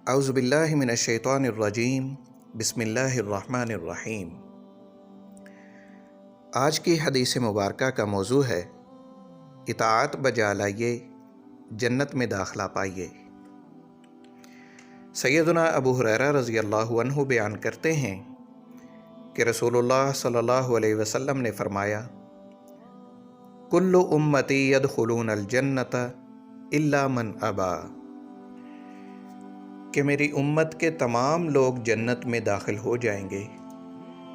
اعوذ باللہ من الشیطان الرجیم بسم اللہ الرحمن الرحیم۔ آج کی حدیث مبارکہ کا موضوع ہے اطاعت بجا لائیے جنت میں داخلہ پائیے۔ سیدنا ابو ہریرہ رضی اللہ عنہ بیان کرتے ہیں کہ رسول اللہ صلی اللہ علیہ وسلم نے فرمایا، کل امتی یدخلون الجنت الا من ابا، کہ میری امت کے تمام لوگ جنت میں داخل ہو جائیں گے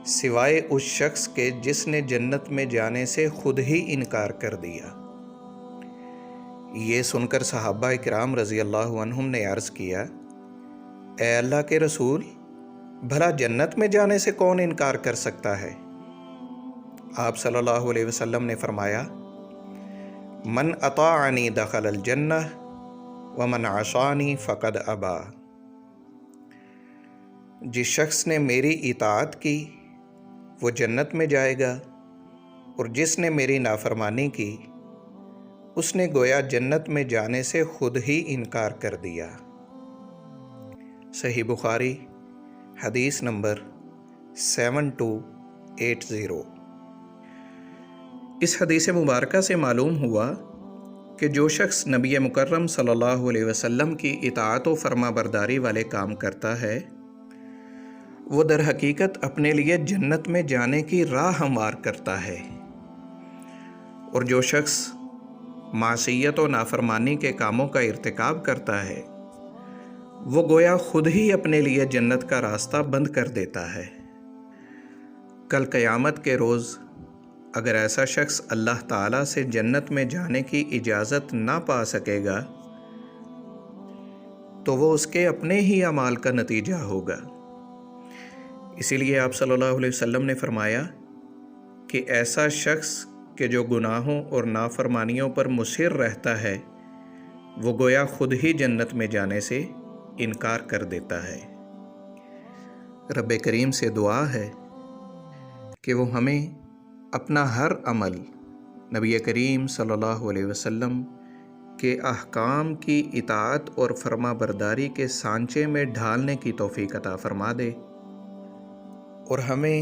سوائے اس شخص کے جس نے جنت میں جانے سے خود ہی انکار کر دیا۔ یہ سن کر صحابہ کرام رضی اللہ عنہم نے عرض کیا، اے اللہ کے رسول، بھلا جنت میں جانے سے کون انکار کر سکتا ہے؟ آپ صلی اللہ علیہ وسلم نے فرمایا، من اطاعنی دخل الجنہ ومن عصانی فقد ابا، جس شخص نے میری اطاعت کی وہ جنت میں جائے گا، اور جس نے میری نافرمانی کی اس نے گویا جنت میں جانے سے خود ہی انکار کر دیا۔ صحیح بخاری حدیث نمبر 7280۔ اس حدیث مبارکہ سے معلوم ہوا کہ جو شخص نبی مکرم صلی اللہ علیہ وسلم کی اطاعت و فرما برداری والے کام کرتا ہے وہ در حقیقت اپنے لیے جنت میں جانے کی راہ ہموار کرتا ہے، اور جو شخص معصیت و نافرمانی کے کاموں کا ارتکاب کرتا ہے وہ گویا خود ہی اپنے لیے جنت کا راستہ بند کر دیتا ہے۔ کل قیامت کے روز اگر ایسا شخص اللہ تعالیٰ سے جنت میں جانے کی اجازت نہ پا سکے گا تو وہ اس کے اپنے ہی اعمال کا نتیجہ ہوگا۔ اسی لیے آپ صلی اللہ علیہ وسلم نے فرمایا کہ ایسا شخص کہ جو گناہوں اور نافرمانیوں پر مصر رہتا ہے وہ گویا خود ہی جنت میں جانے سے انکار کر دیتا ہے۔ رب کریم سے دعا ہے کہ وہ ہمیں اپنا ہر عمل نبی کریم صلی اللہ علیہ وسلم کے احکام کی اطاعت اور فرما برداری کے سانچے میں ڈھالنے کی توفیق عطا فرما دے، اور ہمیں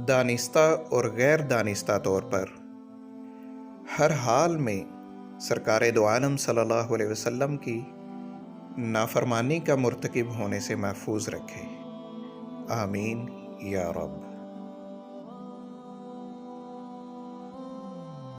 دانستہ اور غیر دانستہ طور پر ہر حال میں سرکار دو عالم صلی اللہ علیہ وسلم کی نافرمانی کا مرتکب ہونے سے محفوظ رکھے۔ آمین یا رب۔